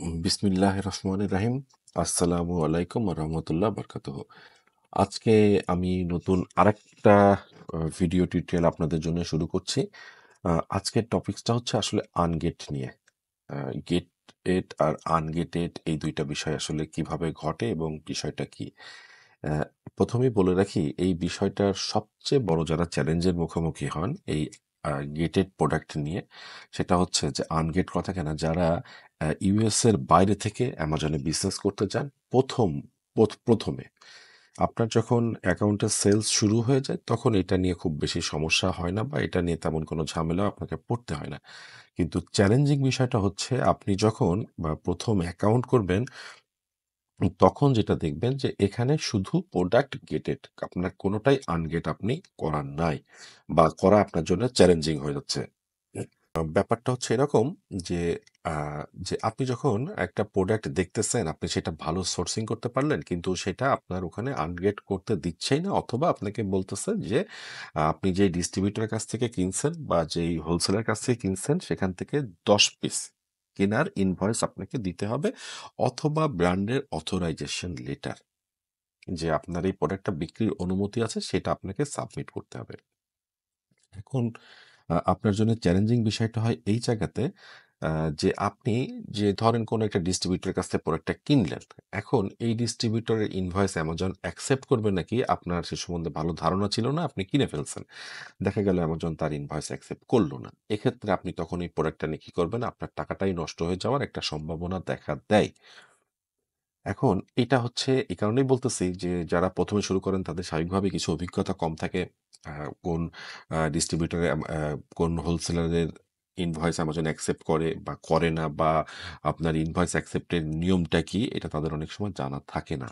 বিসমিল্লাহির রহমানির রাহিম। আসসালামু আলাইকুম ওয়া রাহমাতুল্লাহ বারাকাতুহু। আজকে আমি নতুন আরেকটা ভিডিও টিউটোরিয়াল আপনাদের জন্য শুরু করছি। আজকের টপিকসটা হচ্ছে আসলে আনগেট নিয়ে। গেটেড আর আনগেটেড এই ২ টা বিষয় আসলে কিভাবে ঘটে এবং বিষয়টা কি? আ ১ম এই বলে রাখি এই বিষয়টার সবচেয়ে বড় যারা চ্যালেঞ্জের মুখোমুখি হন এই গেটেড প্রোডাক্ট নিয়ে সেটা হচ্ছে যে আনগেট কথা কেনা যারা ইউএস এর বাইরে থেকে অ্যামাজনে বিজনেস করতে চান ১ম এ আপনার যখন অ্যাকাউন্টে সেলস শুরু হয়ে যায় তখন এটা নিয়ে খুব বেশি সমস্যা হয় না বা এটা নিয়ে তেমন কোনো ঝামেলাও আপনাকে পড়তে হয় না। কিন্তু চ্যালেঞ্জিং বিষয়টা হচ্ছে আপনি যখন ১ম অ্যাকাউন্ট করবেন তখন যেটা দেখবেন যে এখানে শুধু প্রোডাক্ট গেটেড। আপনার কোনটাই আনগেট আপনি করার নাই বা করা আপনার জন্য চ্যালেঞ্জিং হয়ে যাচ্ছে। ব্যাপারটা হচ্ছে এরকম যে আ যে আপনি যখন একটা প্রোডাক্ট দেখতেছেন, আপনি সেটা ভালো সোর্সিং করতে পারলেন, কিন্তু সেটা আপনার ওখানে আনগেট করতে দিচ্ছেই না অথবা আপনাকে বলতেছে যে আপনি যেই ডিস্ট্রিবিউটরের কাছ থেকে কিনছেন বা যেই হোলসেলের কাছ থেকে কিনছেন সেখান থেকে ১০ পিস কেনার ইনভয়েস আপনাকে দিতে হবে অথবা ব্র্যান্ডের অথরাইজেশন লেটার যে আপনার এই প্রোডাক্টটা বিক্রির অনুমতি আছে সেটা আপনাকে সাবমিট করতে হবে। এখন আপনার জন্য চ্যালেঞ্জিং বিষয়টা হয় এই জায়গাতে আ যে আপনি যে ধরেন কোনো একটা ডিস্ট্রিবিউটরের কাছ থেকে প্রোডাক্টটা কিনলেন। এখন এই ডিস্ট্রিবিউটরের ইনভয়েস অ্যামাজন অ্যাকসেপ্ট করবে নাকি আপনার সে সম্বন্ধে ভালো ধারণা ছিল না, আপনি কিনে ফেলছেন। দেখা গেল অ্যামাজন তার ইনভয়েস অ্যাকসেপ্ট করল না। এক্ষেত্রে আপনি তখন এই প্রোডাক্টটা নিয়ে কি করবেন? আপনার টাকাটাই নষ্ট হয়ে যাওয়ার একটা সম্ভাবনা দেখা দেয়। এখন এটা হচ্ছে এই কারণেই বলতেছি যে যারা ১ম এ শুরু করেন তাদের স্বাভাবিকভাবেই কিছু অভিজ্ঞতা কম থাকে। আ কোন ডিস্ট্রিবিউটরে কোন হোলসেলারের ইনভয়েস Amazon অ্যাকসেপ্ট করে বা করে না বা আপনার ইনভয়েস অ্যাকসেপ্ট এর নিয়মটা কি এটা তাদের অনেক সময় জানা থাকে না।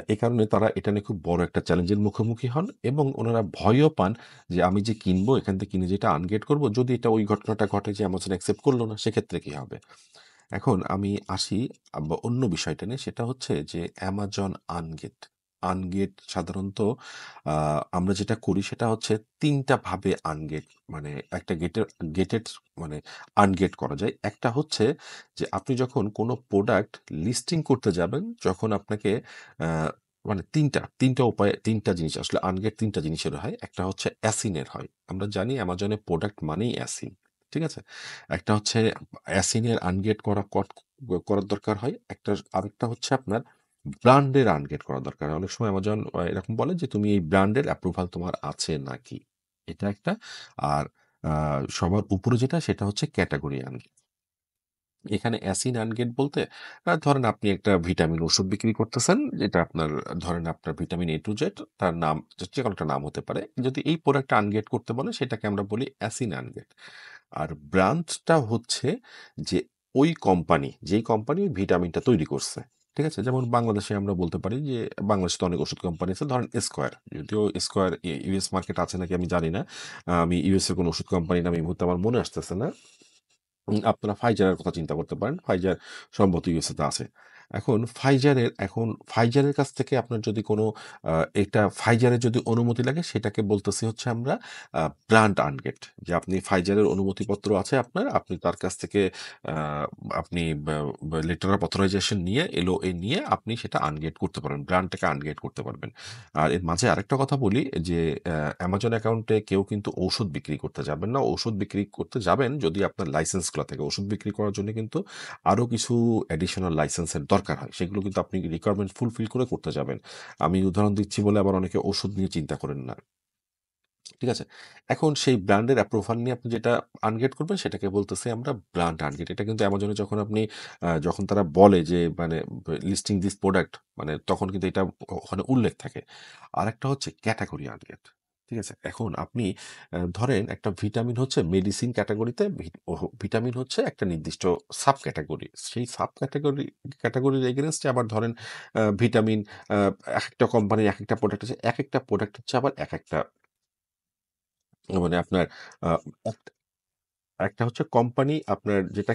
এ কারণে তারা এটা নিয়ে খুব বড় একটা চ্যালেঞ্জের মুখোমুখি হন এবং ওনারা ভয়ও পান যে আমি যে কিনবো এখান থেকে কিনে যেটা আনগেট করব যদি এটা ওই ঘটনাটা ঘটে যে Amazon অ্যাকসেপ্ট করল না সেক্ষেত্রে কি হবে? এখন আমি আসি অন্য বিষয়টা নিয়ে সেটা হচ্ছে যে অ্যামাজন আনগেট। আনগেট সাধারণত আমরা যেটা করি সেটা হচ্ছে ৩ টা ভাবে আনগেট মানে একটা গেটেড মানে আনগেট করা যায়। একটা হচ্ছে যে আপনি যখন কোনো প্রোডাক্ট লিস্টিং করতে যাবেন, যখন আপনাকে আ মানে ৩ টা উপায়ে ৩ টা জিনিস আসলে আনগেট ৩ টা জিনিসের হয়। একটা হচ্ছে অ্যাসিনের হয়। আমরা জানি অ্যামাজনে প্রোডাক্ট মানেই অ্যাসিন। ঠিক আছে? একটা হচ্ছে অ্যাসিনের আনগেট করার দরকার হয়। আরেকটা হচ্ছে আপনার ব্র্যান্ডের আনগেট করা দরকার হয়। অনেক সময় অ্যামাজন এরকম বলে যে, "তুমি এই ব্র্যান্ডের অ্যাপ্রুভাল তোমার আছে নাকি?" এটা একটা। আর আ সবার উপরে যেটা সেটা হচ্ছে ক্যাটেগরি আনগেট। এখানে অ্যাসিন আনগেট বলতে ধরেন আপনি একটা ভিটামিন ওষুধ বিক্রি করতেছেন, যেটা আপনার ধরেন আপনার ভিটামিন A to Z তার নাম যেকোনো একটা নাম হতে পারে। যদি এই প্রোডাক্টটা আনগেট করতে বলে সেটাকে আমরা বলি অ্যাসিন আনগেট। আর ব্র্যান্ডটা হচ্ছে যে ওই কোম্পানি, যেই কোম্পানি ওই ভিটামিনটা তৈরি করছে। ঠিক আছে? যেমন বাংলাদেশে আমরা বলতে পারি যে বাংলাদেশে তো অনেক ওষুধ কোম্পানি আছে। ধরেন স্কয়ার। যদিও স্কয়ার ইউএস মার্কেটে আছে নাকি আমি জানি না। আমি ইউএস এর কোনো ওষুধ কোম্পানির নাম এই মুহূর্তে আমার মনে আসতেছে না। আপনারা ফাইজারের কথা চিন্তা করতে পারেন। ফাইজার সম্ভবত ইউএসএ তে আছে। এখন ফাইজারের কাছ থেকে আপনার যদি কোনো আ এটা ফাইজারের যদি অনুমতি লাগে সেটাকে বলতেছি হচ্ছে আমরা আ ব্র্যান্ড আনগেট। যে আপনি ফাইজারের অনুমতিপত্র আছে আপনার, আপনি তার কাছ থেকে আ আপনি বা বা লেটার অফ অথরাইজেশন নিয়ে এলওএ নিয়ে আপনি সেটা আনগেট করতে পারবেন। ব্র্যান্ডটাকে আনগেট করতে পারবেন। আর এর মাঝে আরেকটা কথা বলি যে Amazon অ্যাকাউন্টে কেউ কিন্তু ঔষধ বিক্রি করতে যাবেন না। ঔষধ বিক্রি করতে যাবেন যদি আপনার লাইসেন্স খোলা থাকে। ওষুধ বিক্রি করার জন্য কিন্তু আরো কিছু অ্যাডিশনাল লাইসেন্সের দরকার হয়। সেগুলো কিন্তু আপনি রিকোয়ারমেন্ট ফুলফিল করে করতে যাবেন। আমি উদাহরণ দিচ্ছি বলে আবার অনেকে ওষুধ নিয়ে চিন্তা করেন না। ঠিক আছে? এখন সেই ব্র্যান্ডের অ্যাপ্রুভাল নিয়ে আপনি যেটা আনগেট করবেন সেটাকে বলতেছি আমরা ব্র্যান্ড আনগেট। এটা কিন্তু Amazon এ যখন আপনি যখন তারা বলে যে মানে লিস্টিং দিস প্রোডাক্ট মানে তখন কিন্তু এটা ওখানে উল্লেখ থাকে। আরেকটা হচ্ছে ক্যাটেগরি আনগেট। ঠিক আছে? এখন আপনি ধরেন একটা ভিটামিন হচ্ছে মেডিসিন ক্যাটেগরিতে ভিটামিন হচ্ছে একটা নির্দিষ্ট সাব ক্যাটেগরি। সেই সাব ক্যাটেগরির এগেইনস্ট এ আবার ধরেন ভিটামিন আ একেকটা কোম্পানির একেকটা প্রোডাক্ট আছে। একেকটা প্রোডাক্ট হচ্ছে আবার একেকটা মানে আপনার আ একটা একটা হচ্ছে কোম্পানি আপনার যেটা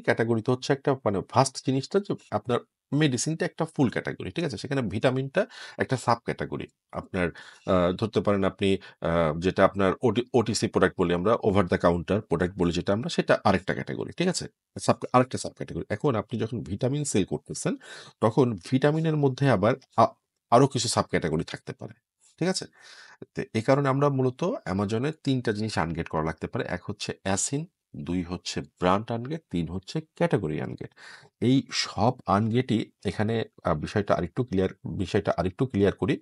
ক্যাটাগরিতে হচ্ছে একটা মানে ফার্স্ট জিনিসটা যে আপনার মেডিসিনটা একটা ফুল ক্যাটাগরি, ঠিক আছে? সেখানে ভিটামিনটা একটা সাব ক্যাটাগরি। আপনার ধরতে পারেন আপনি যেটা আপনার ওটিসি প্রোডাক্ট বলি আমরা, ওভার দ্য কাউন্টার প্রোডাক্ট বলি যেটা আমরা, সেটা আরেকটা ক্যাটাগরি, ঠিক আছে? আরেকটা সাব ক্যাটাগরি। এখন আপনি যখন ভিটামিন সেল করতেছেন, তখন ভিটামিনের মধ্যে আবার আ আরো কিছু সাব ক্যাটাগরি থাকতে পারে। ঠিক আছে? তো এই কারণে আমরা মূলত অ্যামাজনে ৩ টা জিনিস আনগেট করা লাগতে পারে। ১ হচ্ছে অ্যাসিন, ২ হচ্ছে ব্র্যান্ড আনগেট, ৩ হচ্ছে ক্যাটেগরি আনগেট। এই সব আনগেটই এখানে বিষয়টা আরেকটু ক্লিয়ার করি।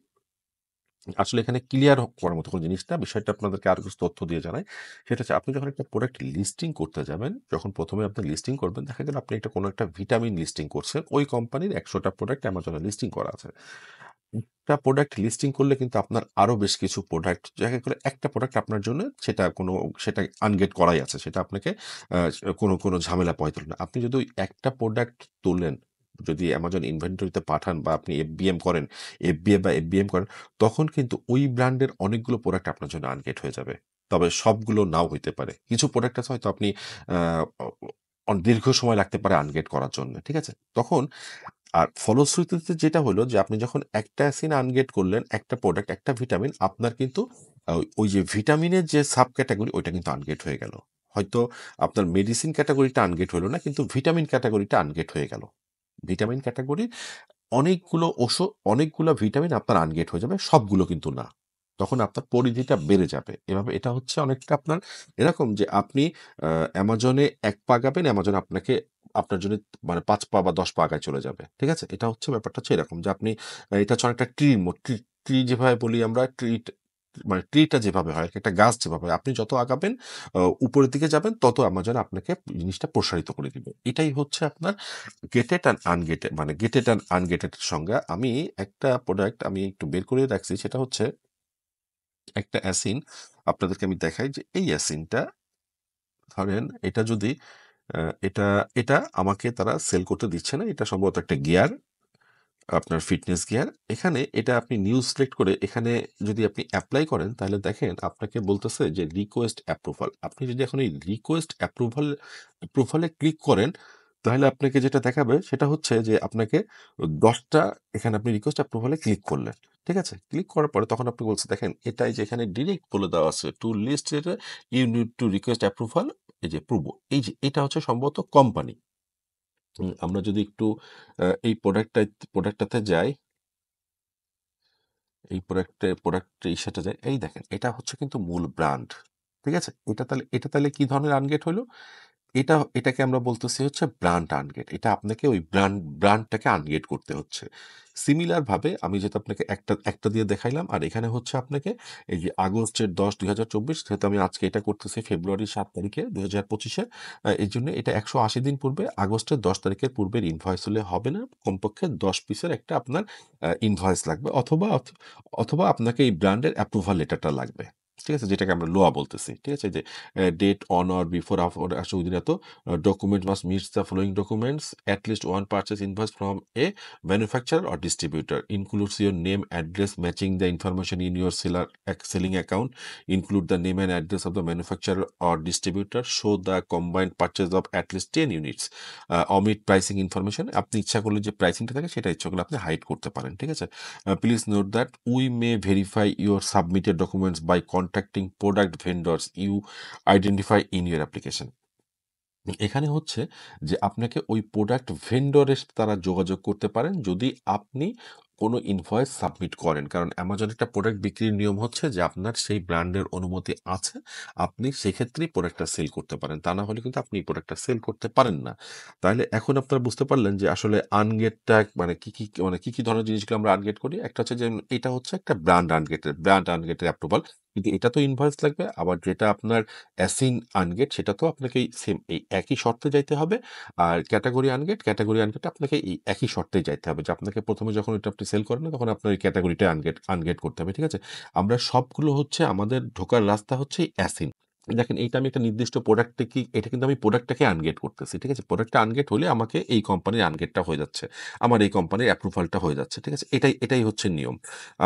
আসলে এখানে ক্লিয়ার করার মতো কোনো জিনিস না। বিষয়টা আপনাদেরকে আরো কিছু তথ্য দিয়ে জানাই। সেটা হচ্ছে আপনি যখন একটা প্রোডাক্ট লিস্টিং করতে যাবেন, যখন ১ম এ আপনি লিস্টিং করবেন, দেখা গেল আপনি কোনো একটা ভিটামিন লিস্টিং করছেন। ওই কোম্পানির ১০০ টা প্রোডাক্ট অ্যামাজনে লিস্টিং করা আছে। একটা প্রোডাক্ট লিস্টিং করলে কিন্তু আপনার আরো বেশ কিছু প্রোডাক্ট, দেখা গেল একটা প্রোডাক্ট আপনার জন্য সেটা আনগেট করাই আছে। সেটা আপনাকে আ কোনো ঝামেলা পোহাইতে হলো না। আপনি যদি ওই একটা প্রোডাক্ট তোলেন, যদি অ্যামাজন ইনভেন্টরিতে পাঠান বা আপনি এফবিএম করেন, তখন কিন্তু ওই ব্র্যান্ডের অনেকগুলো প্রোডাক্ট আপনার জন্য আনগেট হয়ে যাবে। তবে সবগুলো নাও হইতে পারে। কিছু প্রোডাক্ট আছে হয়তো আপনি আ অ দীর্ঘ সময় লাগতে পারে আনগেট করার জন্য। ঠিক আছে? তখন আর ফলশ্রুতিতে যেটা হলো যে আপনি যখন একটা অ্যাসিন আনগেট করলেন, একটা প্রোডাক্ট, একটা ভিটামিন, আপনার কিন্তু ওই যে ভিটামিনের যে সাব ক্যাটেগরি ওইটা কিন্তু আনগেট হয়ে গেল। হয়তো আপনার মেডিসিন ক্যাটেগরিটা আনগেট হলো না, কিন্তু ভিটামিন ক্যাটেগরিটা আনগেট হয়ে গেল। ভিটামিন ক্যাটেগরির অনেকগুলা ভিটামিন আপনার আনগেট হয়ে যাবে, সবগুলো কিন্তু না। তখন আপনার পরিধিটা বেড়ে যাবে। এটা হচ্ছে অনেকটা আপনার এরকম যে আপনি অ্যামাজনে ১ পা আগাবেন, অ্যামাজন আপনার জন্য মানে ৫ পা বা ১০ পা আগায় চলে যাবে। ঠিক আছে? এটা হচ্ছে ব্যাপারটা হচ্ছে এরকম যে আপনি এটা হচ্ছে অনেকটা ট্রি যেভাবে বলি আমরা, মানে ট্রিটা যেভাবে হয়, একটা গাছ যেভাবে হয়, আপনি যত আগাবেন উপরের দিকে যাবেন, তত অ্যামাজন আপনাকে জিনিসটা প্রসারিত করে দিবে। এটাই হচ্ছে আপনার গেটেড অ্যান্ড আনগেটেড, মানে গেটেড অ্যান্ড আনগেটেড এর সংজ্ঞা। আমি একটা প্রোডাক্ট আমি একটু বের করে রাখছি, সেটা হচ্ছে একটা অ্যাসিন। আপনাদেরকে আমি দেখাই যে এই অ্যাসিনটা, ধরেন এটা যদি আ এটা এটা আমাকে তারা সেল করতে দিচ্ছে না। এটা সম্ভবত একটা গিয়ার, আপনার ফিটনেস গিয়ার। এখানে এটা আপনি নিউ সিলেক্ট করে এখানে যদি আপনি এপ্লাই করেন, তাহলে দেখেন আপনাকে বলতেছে যে রিকোয়েস্ট অ্যাপ্রুভাল। আপনি যদি এখন এই রিকোয়েস্ট অ্যাপ্রুভালে ক্লিক করেন, তাহলে আপনাকে যেটা দেখাবে সেটা হচ্ছে যে আপনাকে ১০ টা, এখানে আপনি রিকোয়েস্ট অ্যাপ্রুভালে ক্লিক করলেন। ঠিক আছে? ক্লিক করার পরে তখন আপনি বলছে, দেখেন এটাই যে এখানে ডিরেক্ট বলে দেওয়া আছে টু লিস্ট এটা you need to request approval, এই যে প্রুভ, এই যে এটা হচ্ছে সম্ভবত কোম্পানি। আমরা যদি একটু এই প্রোডাক্টটাতে যাই, এই প্রোডাক্ট ইসেটা যাই, এই দেখেন এটা হচ্ছে কিন্তু মূল ব্র্যান্ড। ঠিক আছে? এটা তাহলে কি ধরনের আনগেট হইল? এটাকে আমরা বলতেছি হচ্ছে ব্র্যান্ড আনগেট। এটা আপনাকে ওই ব্র্যান্ডটাকে আনগেট করতে হচ্ছে। সিমিলার ভাবে আমি যেহেতু আপনাকে একটা দিয়ে দেখাইলাম, আর এখানে হচ্ছে আপনাকে এই যে আগস্টের ১০, ২০২৪, যেহেতু আমি আজকে এটা করতেছি ফেব্রুয়ারির ৭ তারিখে ২০২৫ এইজন্য এটা ১৮০ দিন পূর্বে, আগস্টের ১০ তারিখের পূর্বের ইনভয়েস হলে হবে না। কমপক্ষে ১০ পিসের একটা আপনার ইনভয়েস লাগবে, অথবা আপনাকে এই ব্র্যান্ডের অ্যাপ্রুভাল লেটারটা লাগবে। ঠিক আছে? যেটাকে আমরা লোয়া বলতেছি। ঠিক আছে? যে ডেট অন অর বিফোর আসলে উইদিন এত document must meet the following documents, at least one purchase invoice from a manufacturer or distributor, includes your name, address matching the information in your selling account, include the name and address of the manufacturer or distributor, show the combined purchase of at least 10 units, omit pricing information. আপনি ইচ্ছা করলে যে প্রাইসিংটা থাকে সেটা ইচ্ছা করলে আপনি hide করতে পারেন। ঠিক আছে? Please note that we may verify your submitted documents by contacting product vendors you identify in your application. এখানে হচ্ছে যে আপনাকে ওই প্রোডাক্ট ভেন্ডরের দ্বারা যোগাযোগ করতে পারেন যদি আপনি কোনো ইনভয়েস সাবমিট করেন। কারণ অ্যামাজন একটা প্রোডাক্ট বিক্রির নিয়ম হচ্ছে যে আপনার সেই ব্র্যান্ডের অনুমতি আছে, আপনি সেক্ষেত্রেই প্রোডাক্টটা সেল করতে পারেন। তা না হলে কিন্তু আপনি এই প্রোডাক্টটা সেল করতে পারেন না। তাহলে এখন আপনারা বুঝতে পারলেন যে আসলে আনগেটটা মানে কি ধরনের জিনিসগুলো আমরা আনগেট করি। একটা হচ্ছে যে এটা হচ্ছে একটা ব্র্যান্ড আনগেটের অ্যাপ্রুভাল। কিন্তু এটা তো ইনভয়েস লাগবে। আবার যেটা আপনার অ্যাসিন আনগেট, সেটা তো আপনাকে এই একই শর্তে যাইতে হবে। আর ক্যাটেগরি আনগেট আপনাকে এই একই শর্তেই যাইতে হবে যে আপনাকে ১ম এ যখন এটা আপনি সেল করেন না, তখন আপনার এই ক্যাটেগরিটা আনগেট করতে হবে। ঠিক আছে? আমরা সবগুলো হচ্ছে আমাদের ঢোকার রাস্তা হচ্ছে এই অ্যাসিন। দেখেন এইটা আমি একটা নির্দিষ্ট প্রোডাক্টে কি এটা কিন্তু আমি প্রোডাক্টটাকে আনগেট করতেছি। ঠিক আছে? প্রোডাক্টটা আনগেট হলে আমাকে এই কোম্পানির আনগেটটা হয়ে যাচ্ছে। আমার এই কোম্পানির অ্যাপ্রুভালটা হয়ে যাচ্ছে। ঠিক আছে? এটাই হচ্ছে নিয়ম।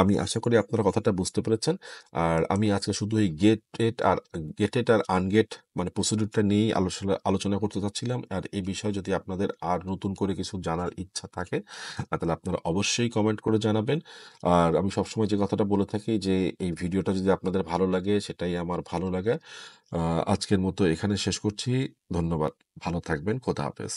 আমি আশা করি আপনারা কথাটা বুঝতে পেরেছেন। আর আমি আজকে শুধু এই গেটেড আর আনগেট মানে প্রসিডিউরটা নিয়েই আলোচনা করতে চাচ্ছিলাম। আর এই বিষয়ে যদি আপনাদের আর নতুন করে কিছু জানার ইচ্ছা থাকে তাহলে আপনারা অবশ্যই কমেন্ট করে জানাবেন। আর আমি সবসময় যে কথাটা বলে থাকি যে এই ভিডিওটা যদি আপনাদের ভালো লাগে সেটাই আমার ভালো লাগা। আজকের মতো এখানে শেষ করছি। ধন্যবাদ। ভালো থাকবেন। খোদা হাফেজ।